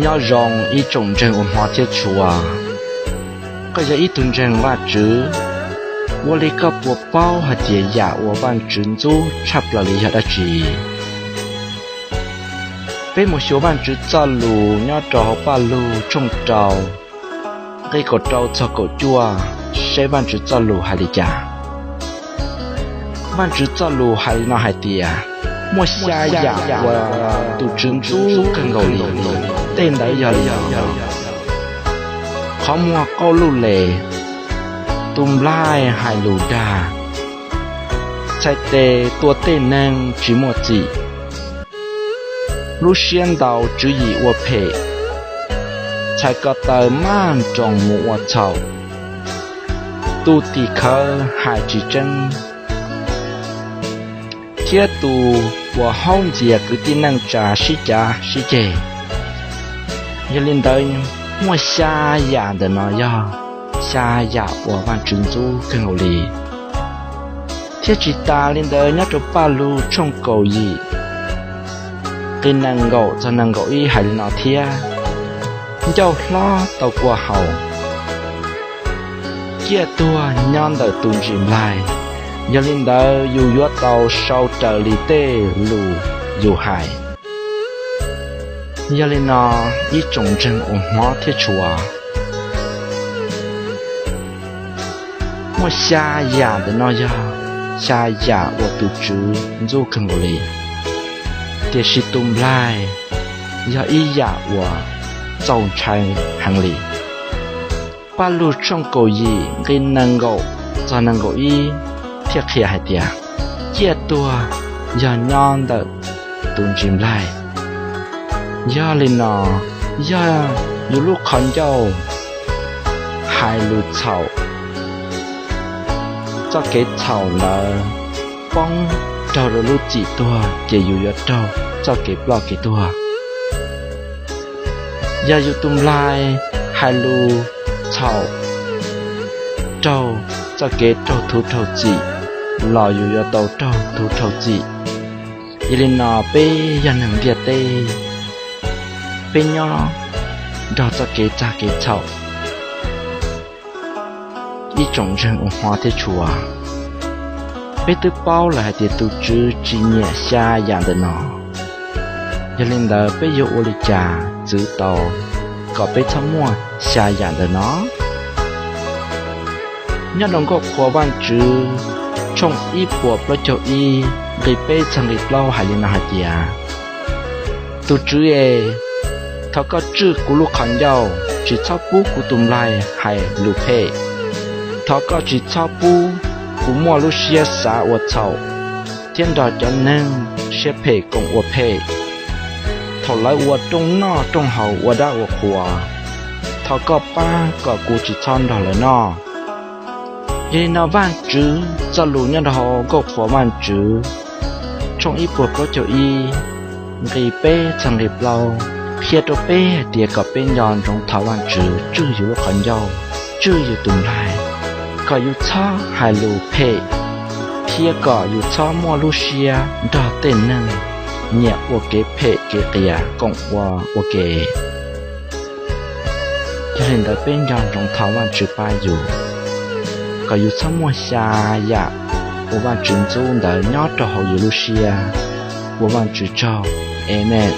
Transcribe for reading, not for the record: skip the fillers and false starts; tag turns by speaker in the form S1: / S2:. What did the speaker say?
S1: nhỏ rong ít trồng rừng hoa thiết chùa có giờ ít tuần rừng và chữ我哩个不包和节呀，我办珍珠差不了里下的几。被某小办只走路，要找把路中招，给个招做个抓，谁办只走路还得家，办只走路还那还得呀，莫下呀我都珍珠更够力，对的呀呀，好莫高路嘞。ตุ้มไล่หายลูดาใช้เตตัวเต้นนั่งจีมัวจีลูเชียนดาวจื้อหยีวัวเพใช้กระเตอม่านจงมัวเฉาตูตีเขาหายจีจังเทียตูวัวห้องเจียคือที่นั่งจ่าชิเจยลินเดินมัวชาหยาเดินน้อย下呀，我玩珍珠更有力。天气大领的那种八路冲狗意，给能够就能够一还那天，要拉到过后，越多娘的东西来，要领的有约到烧这里的路有海，要领那一种真文化贴出啊。我下呀的那呀，下呀我都知做更多嘞，这是东来，要一呀我早餐行里，把路上够一，给能够才能够一，贴起还点，越多要娘的东进来，要哩呢，要有路看要，海路草。cho cái thảo là bông trâu rồi lúc chỉ tua chỉ yêu trâu cho cái blog cái tua giờ yêu tum lai hai lu thảo trâu cho cái trâu thu trâu chỉ lò yêu trâu thu trâu chỉ yên nọ pe yên nằng việt tê pe nhỏ đó cho cái cha cái thảo一种人文化的处啊，被都包来的都知纪念下样的呢，也领导被有我的家知道，搞被他们下样的呢，要能够扩办知，从一波不就一，给被成立老还领导还的啊，都知诶，他个知咕噜看要，只差不咕咚来还路配。他ก็只差不古莫路些啥我操天道จะนั่งเชื่อเพกง我เพ他来我中那中好我ได้我ขวา他ก็ป้าก็กู只唱到了呢因那万只这路呢他ก็ขวา万只从一波ก็就一给杯成立เราเพียตัวเป้เดียก็เป็นยอนตรงทวันจื้อจื้ออยู่ขันยาวจื้ออยู่ตุ่มไหลก็อยู่ช้าหายลูเพเพียก็อยู่ช้ามัวลูเชียดอเต้นนั่งเนี่ยวัวเกเพเกเกียกงวัวเกจะเห็นได้เป็นยอนตรงทวันจื้อป้ายอยู่ก็อยู่ช้ามัวชายะวัววันจื้อจูนได้ยอดดอกอยู่ลูเชียวัววันจื้อเจ้าเอเมน